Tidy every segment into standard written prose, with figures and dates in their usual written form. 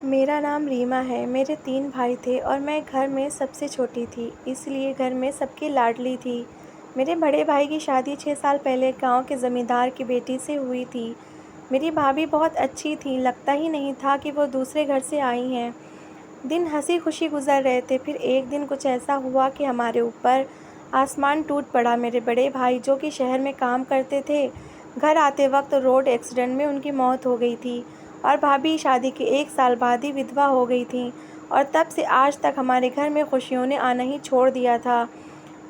मेरा नाम रीमा है। मेरे 3 भाई थे और मैं घर में सबसे छोटी थी, इसलिए घर में सबकी लाडली थी। मेरे बड़े भाई की शादी 6 साल पहले गांव के ज़मींदार की बेटी से हुई थी। मेरी भाभी बहुत अच्छी थी, लगता ही नहीं था कि वो दूसरे घर से आई हैं। दिन हंसी खुशी गुजर रहे थे, फिर एक दिन कुछ ऐसा हुआ कि हमारे ऊपर आसमान टूट पड़ा। मेरे बड़े भाई, जो कि शहर में काम करते थे, घर आते वक्त रोड एक्सीडेंट में उनकी मौत हो गई थी और भाभी शादी के 1 साल बाद ही विधवा हो गई थी और तब से आज तक हमारे घर में खुशियों ने आना ही छोड़ दिया था।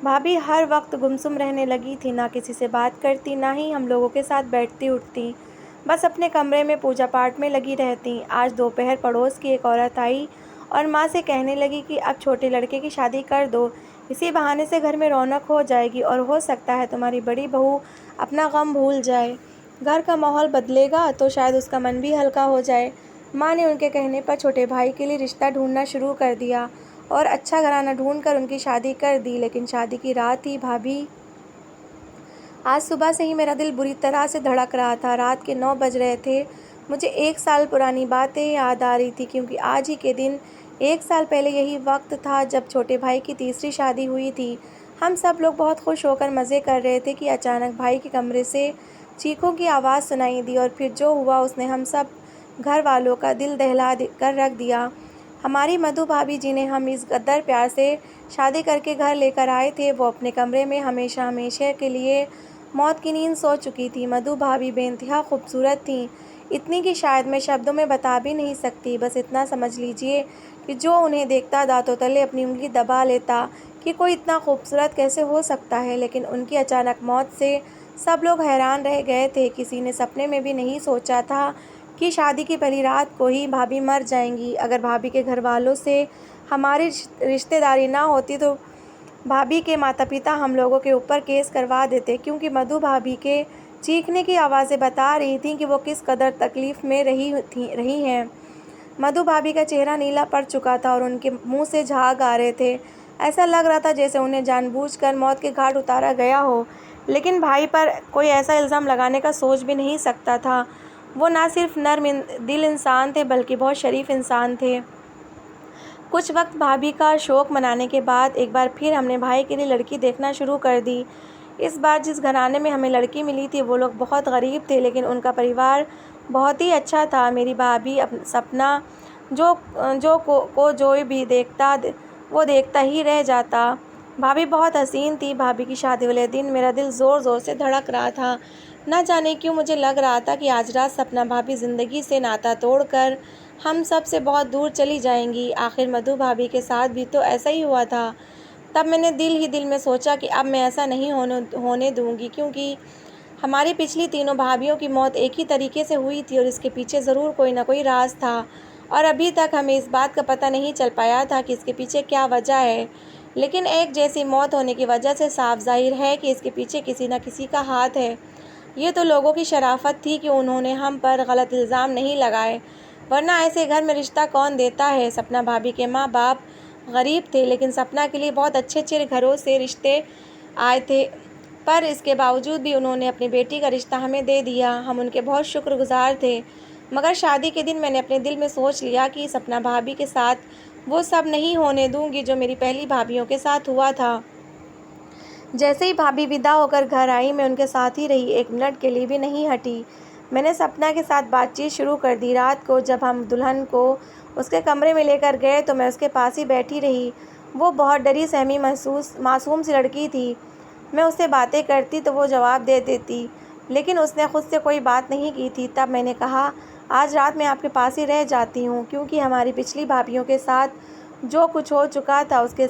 भाभी हर वक्त गुमसुम रहने लगी थी, ना किसी से बात करती, ना ही हम लोगों के साथ बैठती उठती, बस अपने कमरे में पूजा पाठ में लगी रहती। आज दोपहर पड़ोस की एक औरत आई और माँ से कहने लगी कि अब छोटे लड़के की शादी कर दो, इसी बहाने से घर में रौनक हो जाएगी और हो सकता है तुम्हारी बड़ी बहू अपना गम भूल जाए। घर का माहौल बदलेगा तो शायद उसका मन भी हल्का हो जाए। माँ ने उनके कहने पर छोटे भाई के लिए रिश्ता ढूंढना शुरू कर दिया और अच्छा घराना ढूंढकर उनकी शादी कर दी। लेकिन शादी की रात ही भाभी, आज सुबह से ही मेरा दिल बुरी तरह से धड़क रहा था। रात के 9 बज रहे थे। मुझे 1 साल पुरानी बातें याद आ रही थी, क्योंकि आज ही के दिन 1 साल पहले यही वक्त था जब छोटे भाई की तीसरी शादी हुई थी। हम सब लोग बहुत खुश होकर मज़े कर रहे थे कि अचानक भाई के कमरे से चीखों की आवाज़ सुनाई दी और फिर जो हुआ उसने हम सब घर वालों का दिल दहला कर रख दिया। हमारी मधु भाभी, जिन्हें हम इस कदर प्यार से शादी करके घर लेकर आए थे, वो अपने कमरे में हमेशा हमेशा के लिए मौत की नींद सो चुकी थी। मधु भाभी बेइंतहा खूबसूरत थीं, इतनी कि शायद मैं शब्दों में बता भी नहीं सकती। बस इतना समझ लीजिए कि जो उन्हें देखता दांतों तले अपनी उंगली दबा लेता कि कोई इतना खूबसूरत कैसे हो सकता है। लेकिन उनकी अचानक मौत से सब लोग हैरान रह गए थे। किसी ने सपने में भी नहीं सोचा था कि शादी की पहली रात को ही भाभी मर जाएंगी। अगर भाभी के घर वालों से हमारी रिश्तेदारी ना होती तो भाभी के माता पिता हम लोगों के ऊपर केस करवा देते, क्योंकि मधु भाभी के चीखने की आवाज़ें बता रही थीं कि वो किस कदर तकलीफ़ में रही हैं। मधु भाभी का चेहरा नीला पड़ चुका था और उनके मुंह से झाग आ रहे थे। ऐसा लग रहा था जैसे उन्हें जानबूझकर मौत के घाट उतारा गया हो। लेकिन भाई पर कोई ऐसा इल्ज़ाम लगाने का सोच भी नहीं सकता था। वो ना सिर्फ दिल इंसान थे, बल्कि बहुत शरीफ इंसान थे। कुछ वक्त भाभी का शोक मनाने के बाद एक बार फिर हमने भाई के लिए लड़की देखना शुरू कर दी। इस बार जिस घराने में हमें लड़की मिली थी, वो लोग बहुत गरीब थे, लेकिन उनका परिवार बहुत ही अच्छा था। मेरी भाभी सपना जो भी देखता वो देखता ही रह जाता। भाभी बहुत हसीन थी। भाभी की शादी वाले दिन मेरा दिल ज़ोर ज़ोर से धड़क रहा था। ना जाने क्यों मुझे लग रहा था कि आज रात सपना भाभी ज़िंदगी से नाता तोड़कर हम सब से बहुत दूर चली जाएंगी। आखिर मधु भाभी के साथ भी तो ऐसा ही हुआ था। तब मैंने दिल ही दिल में सोचा कि अब मैं ऐसा नहीं होने दूंगी, क्योंकि हमारी पिछली तीनों भाभियों की मौत एक ही तरीके से हुई थी और इसके पीछे ज़रूर कोई ना कोई राज था और अभी तक हमें इस बात का पता नहीं चल पाया था कि इसके पीछे क्या वजह है। लेकिन एक जैसी मौत होने की वजह से साफ जाहिर है कि इसके पीछे किसी न किसी का हाथ है। ये तो लोगों की शराफत थी कि उन्होंने हम पर गलत इल्ज़ाम नहीं लगाए, वरना ऐसे घर में रिश्ता कौन देता है। सपना भाभी के माँ बाप गरीब थे, लेकिन सपना के लिए बहुत अच्छे अच्छे घरों से रिश्ते आए थे, पर इसके बावजूद भी उन्होंने अपनी बेटी का रिश्ता हमें दे दिया। हम उनके बहुत शुक्रगुजार थे। मगर शादी के दिन मैंने अपने दिल में सोच लिया कि सपना भाभी के साथ वो सब नहीं होने दूंगी जो मेरी पहली भाभियों के साथ हुआ था। जैसे ही भाभी विदा होकर घर आई, मैं उनके साथ ही रही, एक मिनट के लिए भी नहीं हटी। मैंने सपना के साथ बातचीत शुरू कर दी। रात को जब हम दुल्हन को उसके कमरे में लेकर गए तो मैं उसके पास ही बैठी रही। वो बहुत डरी सहमी मासूम सी लड़की थी। मैं उससे बातें करती तो वो जवाब दे देती, लेकिन उसने खुद से कोई बात नहीं की थी। तब मैंने कहा, आज रात मैं आपके पास ही रह जाती हूँ, क्योंकि हमारी पिछली भाभियों के साथ जो कुछ हो चुका था उसके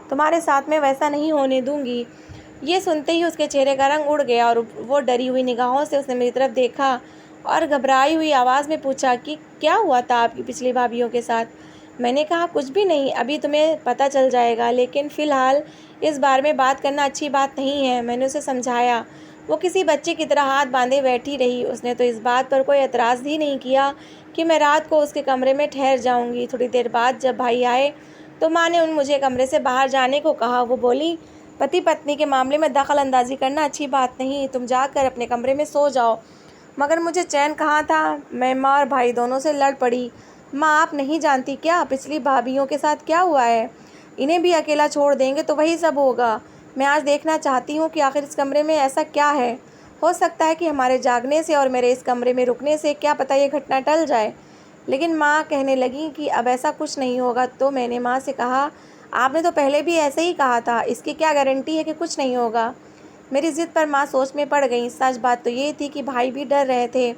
तुम्हारे साथ में वैसा नहीं होने दूंगी। ये सुनते ही उसके चेहरे का रंग उड़ गया और वो डरी हुई निगाहों से उसने मेरी तरफ देखा और घबराई हुई आवाज़ में पूछा कि क्या हुआ था आपकी पिछली भाभियों के साथ। मैंने कहा, कुछ भी नहीं, अभी तुम्हें पता चल जाएगा, लेकिन फ़िलहाल इस बारे में बात करना अच्छी बात नहीं है। मैंने उसे समझाया। वो किसी बच्चे की तरह हाथ बांधे बैठी रही। उसने तो इस बात पर कोई एतराज़ ही नहीं किया कि मैं रात को उसके कमरे में ठहर जाऊंगी। थोड़ी देर बाद जब भाई आए तो माँ ने मुझे कमरे से बाहर जाने को कहा। वो बोली, पति पत्नी के मामले में दखल अंदाजी करना अच्छी बात नहीं, तुम जाकर अपने कमरे में सो जाओ। मगर मुझे चैन कहाँ था। मैं माँ और भाई दोनों से लड़ पड़ी। माँ, आप नहीं जानती क्या पिछली भाभीियों के साथ क्या हुआ है? इन्हें भी अकेला छोड़ देंगे तो वही सब होगा। मैं आज देखना चाहती हूँ कि आखिर इस कमरे में ऐसा क्या है। हो सकता है कि हमारे जागने से और मेरे इस कमरे में रुकने से क्या पता ये घटना टल जाए। लेकिन माँ कहने लगी कि अब ऐसा कुछ नहीं होगा। तो मैंने माँ से कहा, आपने तो पहले भी ऐसे ही कहा था, इसकी क्या गारंटी है कि कुछ नहीं होगा। मेरी ज़िद पर माँ सोच में पड़ गई। सच बात तो ये थी कि भाई भी डर रहे थे।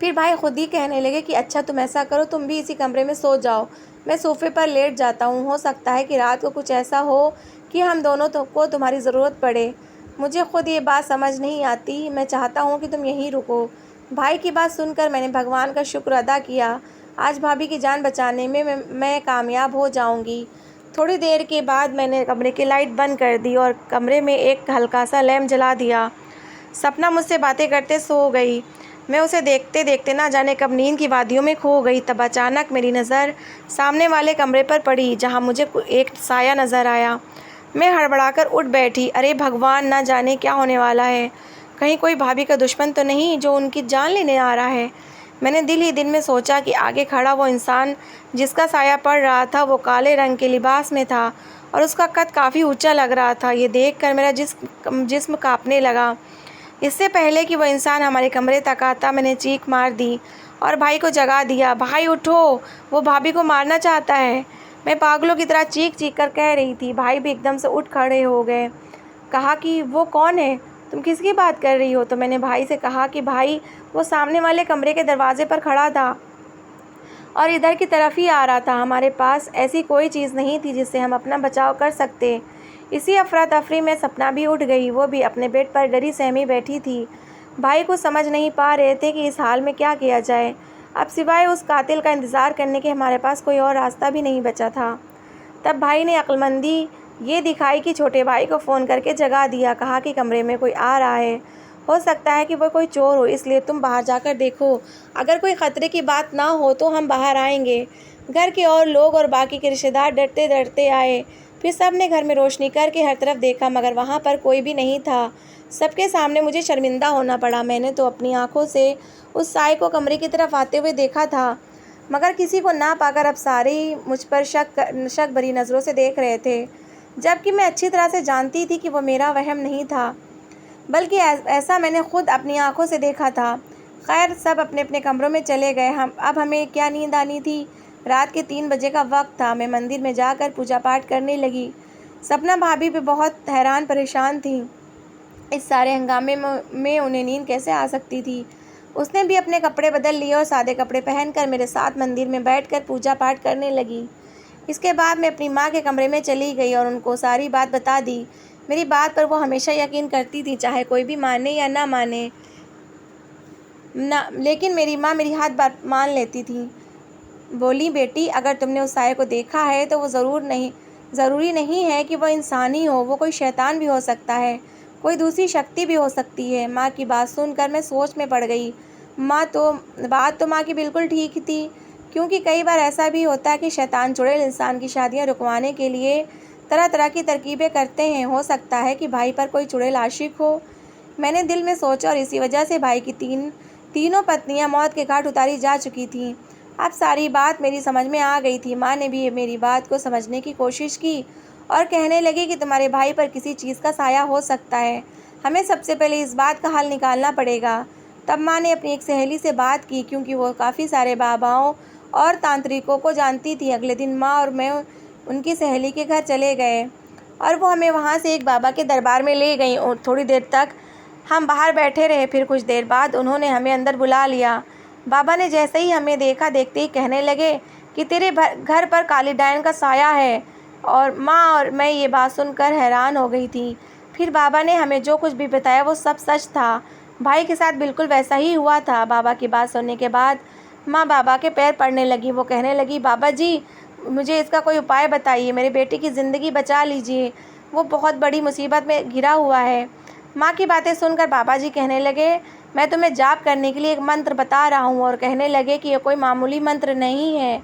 फिर भाई खुद ही कहने लगे कि अच्छा तुम ऐसा करो, तुम भी इसी कमरे में सो जाओ, मैं सोफ़े पर लेट जाता हूँ। हो सकता है कि रात को कुछ ऐसा हो कि हम दोनों को तुम्हारी ज़रूरत पड़े। मुझे खुद ये बात समझ नहीं आती। मैं चाहता हूँ कि तुम यहीं रुको। भाई की बात सुनकर मैंने भगवान का शुक्र अदा किया। आज भाभी की जान बचाने में मैं कामयाब हो जाऊँगी। थोड़ी देर के बाद मैंने कमरे की लाइट बंद कर दी और कमरे में एक हल्का सा लैम्प जला दिया। सपना मुझसे बातें करते सो गई। मैं उसे देखते देखते ना जाने कब नींद की वादियों में खो गई। तब अचानक मेरी नज़र सामने वाले कमरे पर पड़ी, जहाँ मुझे एक साया नज़र आया। मैं हड़बड़ाकर उठ बैठी। अरे भगवान, ना जाने क्या होने वाला है। कहीं कोई भाभी का दुश्मन तो नहीं जो उनकी जान लेने आ रहा है। मैंने दिल ही दिल में सोचा कि आगे खड़ा वो इंसान जिसका साया पड़ रहा था वो काले रंग के लिबास में था और उसका कद काफ़ी ऊंचा लग रहा था। ये देखकर मेरा जिस्म कांपने लगा। इससे पहले कि वह इंसान हमारे कमरे तक आता, मैंने चीख मार दी और भाई को जगा दिया। भाई उठो, वो भाभी को मारना चाहता है। मैं पागलों की तरह चीख चीख कर कह रही थी। भाई भी एकदम से उठ खड़े हो गए। कहा कि वो कौन है, तुम किसकी बात कर रही हो? तो मैंने भाई से कहा कि भाई, वो सामने वाले कमरे के दरवाजे पर खड़ा था और इधर की तरफ ही आ रहा था। हमारे पास ऐसी कोई चीज़ नहीं थी जिससे हम अपना बचाव कर सकते। इसी अफरा तफरी में सपना भी उठ गई। वो भी अपने बेड पर डरी सहमी बैठी थी। भाई को समझ नहीं पा रहे थे कि इस हाल में क्या किया जाए। अब सिवाय उस कातिल का इंतज़ार करने के हमारे पास कोई और रास्ता भी नहीं बचा था। तब भाई ने अक्लमंदी ये दिखाई कि छोटे भाई को फ़ोन करके जगा दिया। कहा कि कमरे में कोई आ रहा है, हो सकता है कि वह कोई चोर हो, इसलिए तुम बाहर जाकर देखो। अगर कोई ख़तरे की बात ना हो तो हम बाहर आएंगे। घर के और लोग और बाकी के रिश्तेदार डरते डरते आए। फिर सब ने घर में रोशनी करके हर तरफ देखा, मगर वहाँ पर कोई भी नहीं था। सबके सामने मुझे शर्मिंदा होना पड़ा। मैंने तो अपनी आंखों से उस साए को कमरे की तरफ आते हुए देखा था, मगर किसी को ना पाकर अब सारे ही मुझ पर शक भरी नज़रों से देख रहे थे, जबकि मैं अच्छी तरह से जानती थी कि वो मेरा वहम नहीं था, बल्कि ऐसा मैंने खुद अपनी आंखों से देखा था। खैर, सब अपने अपने कमरों में चले गए। अब हमें क्या नींद आनी थी। रात के 3 बजे का वक्त था। मैं मंदिर में जाकर पूजा पाठ करने लगी। सपना भाभी भी बहुत हैरान परेशान थी। इस सारे हंगामे में उन्हें नींद कैसे आ सकती थी। उसने भी अपने कपड़े बदल लिए और सादे कपड़े पहनकर मेरे साथ मंदिर में बैठकर पूजा पाठ करने लगी। इसके बाद मैं अपनी माँ के कमरे में चली गई और उनको सारी बात बता दी। मेरी बात पर वो हमेशा यकीन करती थी, चाहे कोई भी माने या ना माने ना, लेकिन मेरी माँ मेरी हर बात मान लेती थी। बोली, बेटी, अगर तुमने उस साये को देखा है तो वो ज़रूरी नहीं है कि वो इंसान ही हो, वो कोई शैतान भी हो सकता है, कोई दूसरी शक्ति भी हो सकती है। माँ की बात सुनकर मैं सोच में पड़ गई। बात तो माँ की बिल्कुल ठीक थी, क्योंकि कई बार ऐसा भी होता है कि शैतान चुड़ैल इंसान की शादियाँ रुकवाने के लिए तरह तरह की तरकीबें करते हैं। हो सकता है कि भाई पर कोई चुड़ैल आशिक हो। मैंने दिल में सोचा और इसी वजह से भाई की तीनों पत्नियां मौत के घाट उतारी जा चुकी थीं। अब सारी बात मेरी समझ में आ गई थी। माँ ने भी मेरी बात को समझने की कोशिश की और कहने लगी कि तुम्हारे भाई पर किसी चीज़ का साया हो सकता है, हमें सबसे पहले इस बात का हल निकालना पड़ेगा। तब माँ ने अपनी एक सहेली से बात की, क्योंकि वो काफ़ी सारे बाबाओं और तांत्रिकों को जानती थी। अगले दिन माँ और मैं उनकी सहेली के घर चले गए और वो हमें वहाँ से एक बाबा के दरबार में ले गई और थोड़ी देर तक हम बाहर बैठे रहे। फिर कुछ देर बाद उन्होंने हमें अंदर बुला लिया। बाबा ने जैसे ही हमें देखा, देखते ही कहने लगे कि तेरे घर पर काली डायन का साया है। और माँ और मैं ये बात सुनकर हैरान हो गई थी। फिर बाबा ने हमें जो कुछ भी बताया वो सब सच था। भाई के साथ बिल्कुल वैसा ही हुआ था। बाबा की बात सुनने के बाद माँ बाबा के पैर पड़ने लगी। वो कहने लगी, बाबा जी, मुझे इसका कोई उपाय बताइए, मेरे बेटे की ज़िंदगी बचा लीजिए, वो बहुत बड़ी मुसीबत में घिरा हुआ है। माँ की बातें सुनकर बाबा जी कहने लगे, मैं तुम्हें जाप करने के लिए एक मंत्र बता रहा हूँ। और कहने लगे कि यह कोई मामूली मंत्र नहीं है,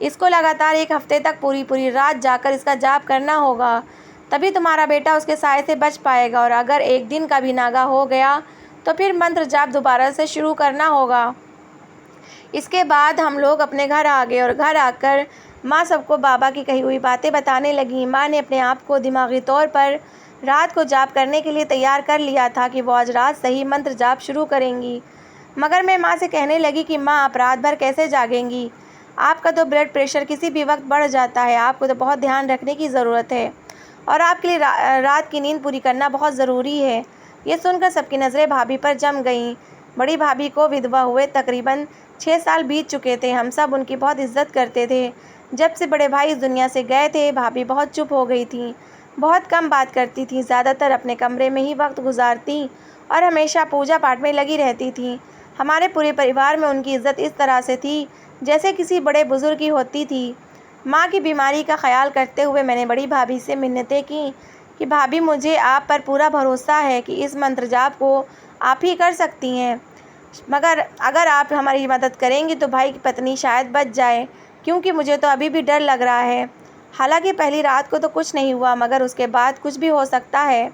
इसको लगातार 1 हफ्ते तक पूरी रात जाकर इसका जाप करना होगा, तभी तुम्हारा बेटा उसके साए से बच पाएगा। और अगर एक दिन का भी नागा हो गया तो फिर मंत्र जाप दोबारा से शुरू करना होगा। इसके बाद हम लोग अपने घर आ गए और घर आकर माँ सबको बाबा की कही हुई बातें बताने लगी। माँ ने अपने आप को दिमागी तौर पर रात को जाप करने के लिए तैयार कर लिया था कि वो आज रात सही मंत्र जाप शुरू करेंगी। मगर मैं माँ से कहने लगी कि माँ, आप रात भर कैसे जागेंगी? आपका तो ब्लड प्रेशर किसी भी वक्त बढ़ जाता है, आपको तो बहुत ध्यान रखने की ज़रूरत है और आपके लिए रात की नींद पूरी करना बहुत ज़रूरी है। ये सुनकर सबकी नज़रें भाभी पर जम गईं। बड़ी भाभी को विधवा हुए तकरीबन 6 साल बीत चुके थे। हम सब उनकी बहुत इज्जत करते थे। जब से बड़े भाई इस दुनिया से गए थे, भाभी बहुत चुप हो गई थी, बहुत कम बात करती थी, ज़्यादातर अपने कमरे में ही वक्त गुजारती और हमेशा पूजा पाठ में लगी रहती थी। हमारे पूरे परिवार में उनकी इज्जत इस तरह से थी जैसे किसी बड़े बुजुर्ग की होती थी। माँ की बीमारी का ख्याल करते हुए मैंने बड़ी भाभी से मिन्नतें की कि भाभी, मुझे आप पर पूरा भरोसा है कि इस मंत्र जाप को आप ही कर सकती हैं, मगर अगर आप हमारी मदद करेंगी तो भाई की पत्नी शायद बच जाए, क्योंकि मुझे तो अभी भी डर लग रहा है। हालांकि पहली रात को तो कुछ नहीं हुआ, मगर उसके बाद कुछ भी हो सकता है।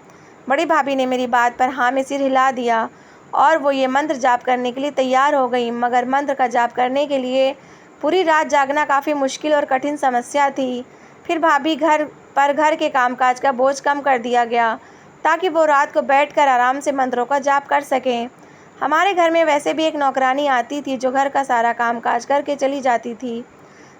बड़ी भाभी ने मेरी बात पर हाँ में सिर हिला दिया और वो ये मंत्र जाप करने के लिए तैयार हो गई। मगर मंत्र का जाप करने के लिए पूरी रात जागना काफ़ी मुश्किल और कठिन समस्या थी। फिर भाभी घर के कामकाज का बोझ कम कर दिया गया ताकि वो रात को बैठकर आराम से मंत्रों का जाप कर सकें। हमारे घर में वैसे भी एक नौकरानी आती थी जो घर का सारा कामकाज करके चली जाती थी।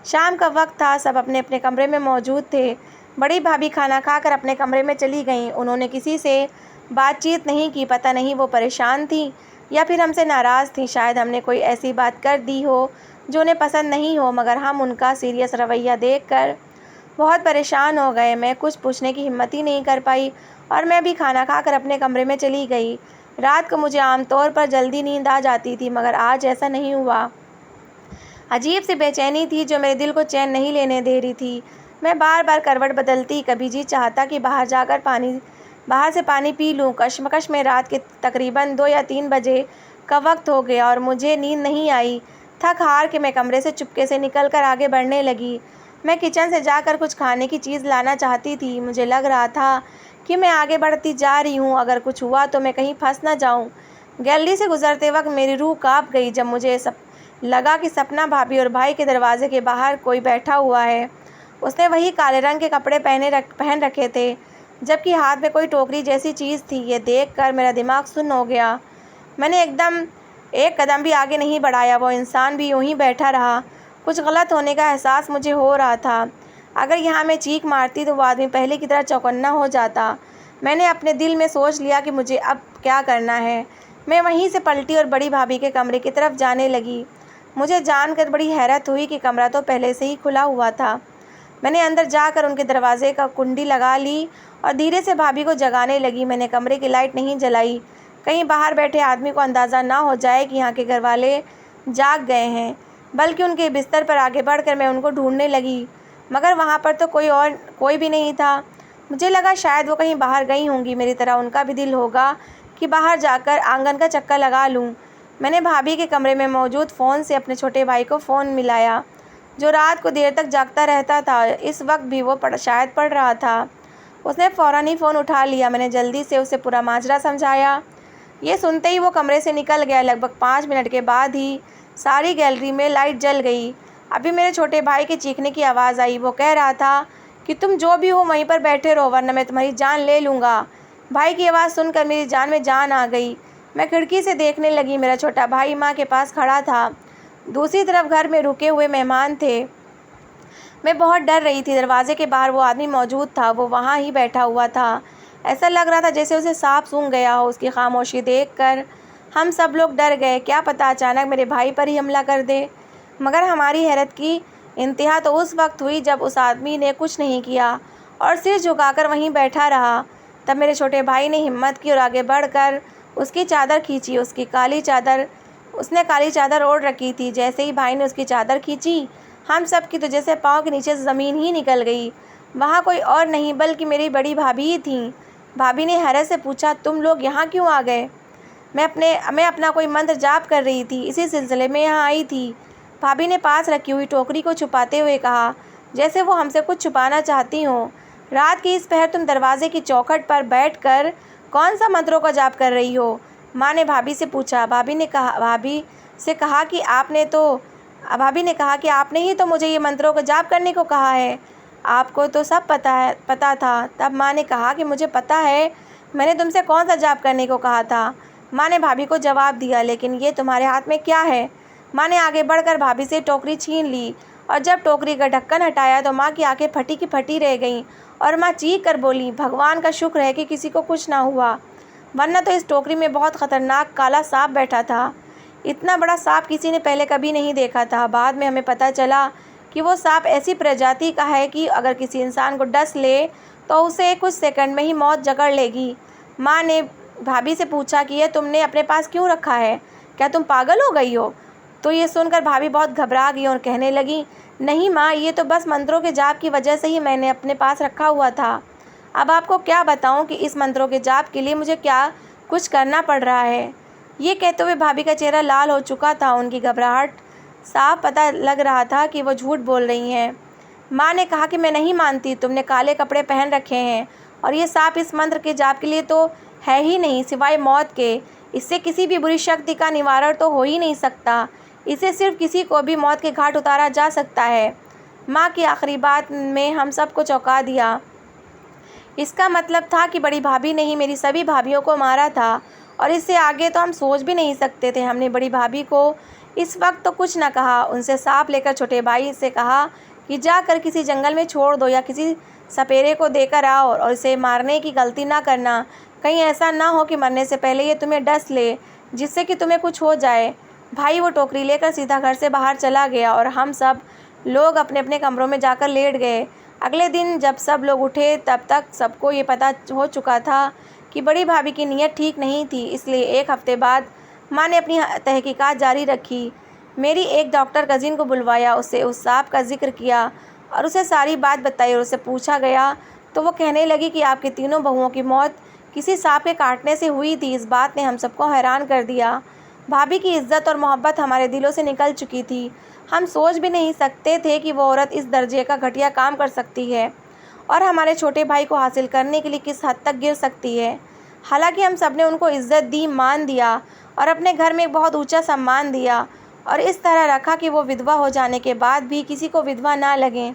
शाम का वक्त था, सब अपने अपने कमरे में मौजूद थे। बड़ी भाभी खाना खाकर अपने कमरे में चली गईं। उन्होंने किसी से बातचीत नहीं की। पता नहीं वो परेशान थी या फिर हमसे नाराज़ थी। शायद हमने कोई ऐसी बात कर दी हो जो उन्हें पसंद नहीं हो, मगर हम उनका सीरियस रवैया देखकर बहुत परेशान हो गए। मैं कुछ पूछने की हिम्मत ही नहीं कर पाई और मैं भी खाना खाकर अपने कमरे में चली गई। रात को मुझे आमतौर पर जल्दी नींद आ जाती थी, मगर आज ऐसा नहीं हुआ। अजीब सी बेचैनी थी जो मेरे दिल को चैन नहीं लेने दे रही थी। मैं बार बार करवट बदलती, कभी जी चाहता कि बाहर से पानी पी लूं। कश्मकश में रात के तकरीबन 2 या 3 बजे का वक्त हो गया और मुझे नींद नहीं आई। थक हार के मैं कमरे से चुपके से निकलकर आगे बढ़ने लगी। मैं किचन से जाकर कुछ खाने की चीज़ लाना चाहती थी। मुझे लग रहा था कि मैं आगे बढ़ती जा रही हूँ, अगर कुछ हुआ तो मैं कहीं फंस ना जाऊँ। गैलरी से गुजरते वक्त मेरी रूह काँप गई जब मुझे लगा कि सपना भाभी और भाई के दरवाजे के बाहर कोई बैठा हुआ है। उसने वही काले रंग के कपड़े पहन रखे थे, जबकि हाथ में कोई टोकरी जैसी चीज़ थी। ये देखकर मेरा दिमाग सुन्न हो गया। मैंने एक कदम भी आगे नहीं बढ़ाया। वो इंसान भी यूं ही बैठा रहा। कुछ गलत होने का एहसास मुझे हो रहा था। अगर यहाँ मैं चीख मारती तो वो आदमी पहले की तरह चौकन्ना हो जाता। मैंने अपने दिल में सोच लिया कि मुझे अब क्या करना है। मैं वहीं से पलटी और बड़ी भाभी के कमरे की तरफ जाने लगी। मुझे जानकर बड़ी हैरत हुई कि कमरा तो पहले से ही खुला हुआ था। मैंने अंदर जाकर उनके दरवाजे का कुंडी लगा ली और धीरे से भाभी को जगाने लगी। मैंने कमरे की लाइट नहीं जलाई, कहीं बाहर बैठे आदमी को अंदाज़ा ना हो जाए कि यहाँ के घर वाले जाग गए हैं। बल्कि उनके बिस्तर पर आगे बढ़कर मैं उनको ढूंढने लगी, मगर वहाँ पर तो कोई भी नहीं था। मुझे लगा शायद वो कहीं बाहर गई होंगी। मेरी तरह उनका भी दिल होगा कि बाहर जाकर आंगन का चक्कर लगा लूँ। मैंने भाभी के कमरे में मौजूद फ़ोन से अपने छोटे भाई को फ़ोन मिलाया, जो रात को देर तक जागता रहता था। इस वक्त भी वो शायद पढ़ रहा था। उसने फ़ौरन ही फ़ोन उठा लिया। मैंने जल्दी से उसे पूरा माजरा समझाया। ये सुनते ही वो कमरे से निकल गया। लगभग 5 मिनट के बाद ही सारी गैलरी में लाइट जल गई। अभी मेरे छोटे भाई के चीखने की आवाज़ आई। वो कह रहा था कि तुम जो भी हो वहीं पर बैठे रहो, वरना मैं तुम्हारी जान ले लूँगा। भाई की आवाज़ सुनकर मेरी जान में जान आ गई। मैं खिड़की से देखने लगी। मेरा छोटा भाई माँ के पास खड़ा था। दूसरी तरफ घर में रुके हुए मेहमान थे। मैं बहुत डर रही थी। दरवाजे के बाहर वो आदमी मौजूद था। वो वहाँ ही बैठा हुआ था। ऐसा लग रहा था जैसे उसे सांप सूंघ गया हो। उसकी खामोशी देखकर हम सब लोग डर गए। क्या पता अचानक मेरे भाई पर ही हमला कर दे। मगर हमारी हैरत की इंतहा तो उस वक्त हुई जब उस आदमी ने कुछ नहीं किया और सिर झुकाकर वहीं बैठा रहा। तब मेरे छोटे भाई ने हिम्मत की और आगे बढ़कर उसकी चादर खींची। उसने काली चादर ओढ़ रखी थी। जैसे ही भाई ने उसकी चादर खींची, हम सब की तो जैसे पाँव के नीचे से ज़मीन ही निकल गई। वहाँ कोई और नहीं बल्कि मेरी बड़ी भाभी ही थी। भाभी ने हैरत से पूछा, तुम लोग यहाँ क्यों आ गए? मैं अपना कोई मंत्र जाप कर रही थी, इसी सिलसिले में यहाँ आई थी। भाभी ने पास रखी हुई टोकरी को छुपाते हुए कहा, जैसे वो हमसे कुछ छुपाना चाहती हो। रात की इस पहर तुम दरवाजे की चौखट पर बैठकर कौन सा मंत्रों का जाप कर रही हो? माँ ने भाभी से पूछा। भाभी से कहा कि भाभी ने कहा कि आपने ही तो मुझे ये मंत्रों को जाप करने को कहा है, आपको तो सब पता था। तब माँ ने कहा कि मुझे पता है, मैंने तुमसे कौन सा जाप करने को कहा था। माँ ने भाभी को जवाब दिया, लेकिन ये तुम्हारे हाथ में क्या है। माँ ने आगे बढ़कर भाभी से टोकरी छीन ली और जब टोकरी का ढक्कन हटाया तो माँ की आंखें फटी की फटी रह गईं और माँ चीख कर बोली, भगवान का शुक्र है कि किसी को कुछ ना हुआ, वरना तो इस टोकरी में बहुत ख़तरनाक काला सांप बैठा था। इतना बड़ा सांप किसी ने पहले कभी नहीं देखा था। बाद में हमें पता चला कि वो सांप ऐसी प्रजाति का है कि अगर किसी इंसान को डस ले तो उसे कुछ सेकंड में ही मौत जकड़ लेगी। माँ ने भाभी से पूछा कि यह तुमने अपने पास क्यों रखा है, क्या तुम पागल हो गई हो। तो ये सुनकर भाभी बहुत घबरा गई और कहने लगी, नहीं माँ, ये तो बस मंत्रों के जाप की वजह से ही मैंने अपने पास रखा हुआ था। अब आपको क्या बताऊं कि इस मंत्रों के जाप के लिए मुझे क्या कुछ करना पड़ रहा है। ये कहते हुए भाभी का चेहरा लाल हो चुका था। उनकी घबराहट साफ पता लग रहा था कि वो झूठ बोल रही हैं। माँ ने कहा कि मैं नहीं मानती, तुमने काले कपड़े पहन रखे हैं और ये सांप इस मंत्र के जाप के लिए तो है ही नहीं, सिवाय मौत के। इससे किसी भी बुरी शक्ति का निवारण तो हो ही नहीं सकता। इसे सिर्फ किसी को भी मौत के घाट उतारा जा सकता है। माँ की आखिरी बात में हम सबको चौंका दिया। इसका मतलब था कि बड़ी भाभी ने ही मेरी सभी भाभियों को मारा था और इससे आगे तो हम सोच भी नहीं सकते थे। हमने बड़ी भाभी को इस वक्त तो कुछ न कहा। उनसे सांप लेकर छोटे भाई से कहा कि जाकर किसी जंगल में छोड़ दो या किसी सपेरे को देकर आओ और इसे मारने की गलती ना करना। कहीं ऐसा ना हो कि मरने से पहले ये तुम्हें डस ले, जिससे कि तुम्हें कुछ हो जाए। भाई वो टोकरी लेकर सीधा घर से बाहर चला गया और हम सब लोग अपने अपने कमरों में जाकर लेट गए। अगले दिन जब सब लोग उठे तब तक सबको ये पता हो चुका था कि बड़ी भाभी की नीयत ठीक नहीं थी। इसलिए एक हफ्ते बाद माँ ने अपनी तहकीकात जारी रखी। मेरी एक डॉक्टर कज़िन को बुलवाया, उससे उस सांप का जिक्र किया और उसे सारी बात बताई और उससे पूछा गया तो वो कहने लगी कि आपकी तीनों बहुओं की मौत किसी सांप के काटने से हुई थी। इस बात ने हम सबको हैरान कर दिया। भाभी की इज्जत और मोहब्बत हमारे दिलों से निकल चुकी थी। हम सोच भी नहीं सकते थे कि वो औरत इस दर्जे का घटिया काम कर सकती है और हमारे छोटे भाई को हासिल करने के लिए किस हद तक गिर सकती है। हालांकि हम सब ने उनको इज्जत दी, मान दिया और अपने घर में एक बहुत ऊंचा सम्मान दिया और इस तरह रखा कि वो विधवा हो जाने के बाद भी किसी को विधवा ना लगे।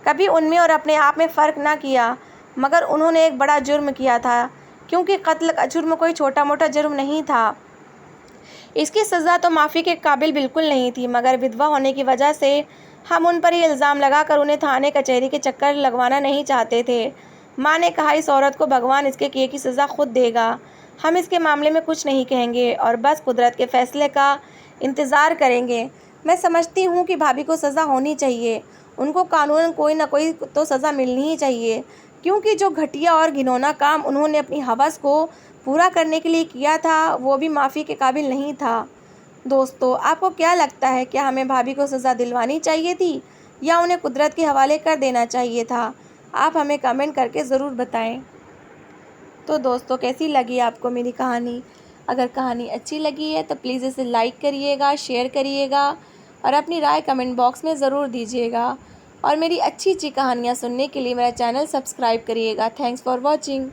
कभी उनमें और अपने आप में फ़र्क ना किया। मगर उन्होंने एक बड़ा जुर्म किया था, क्योंकि कत्ल का जुर्म कोई छोटा मोटा जुर्म नहीं था। इसकी सज़ा तो माफ़ी के काबिल बिल्कुल नहीं थी, मगर विधवा होने की वजह से हम उन पर ये इल्ज़ाम लगाकर उन्हें थाने कचहरी के चक्कर लगवाना नहीं चाहते थे। माँ ने कहा, इस औरत को भगवान इसके किए की सज़ा खुद देगा, हम इसके मामले में कुछ नहीं कहेंगे और बस कुदरत के फ़ैसले का इंतज़ार करेंगे। मैं समझती हूँ कि भाभी को सज़ा होनी चाहिए, उनको कानूनन कोई ना कोई तो सज़ा मिलनी ही चाहिए, क्योंकि जो घटिया और घिनौना काम उन्होंने अपनी हवस को पूरा करने के लिए किया था वो भी माफ़ी के काबिल नहीं था। दोस्तों, आपको क्या लगता है, क्या हमें भाभी को सज़ा दिलवानी चाहिए थी या उन्हें कुदरत के हवाले कर देना चाहिए था? आप हमें कमेंट करके ज़रूर बताएं। तो दोस्तों, कैसी लगी आपको मेरी कहानी? अगर कहानी अच्छी लगी है तो प्लीज़ इसे लाइक करिएगा, शेयर करिएगा और अपनी राय कमेंट बॉक्स में ज़रूर दीजिएगा और मेरी अच्छी अच्छी कहानियाँ सुनने के लिए मेरा चैनल सब्सक्राइब करिएगा। Thanks for watching.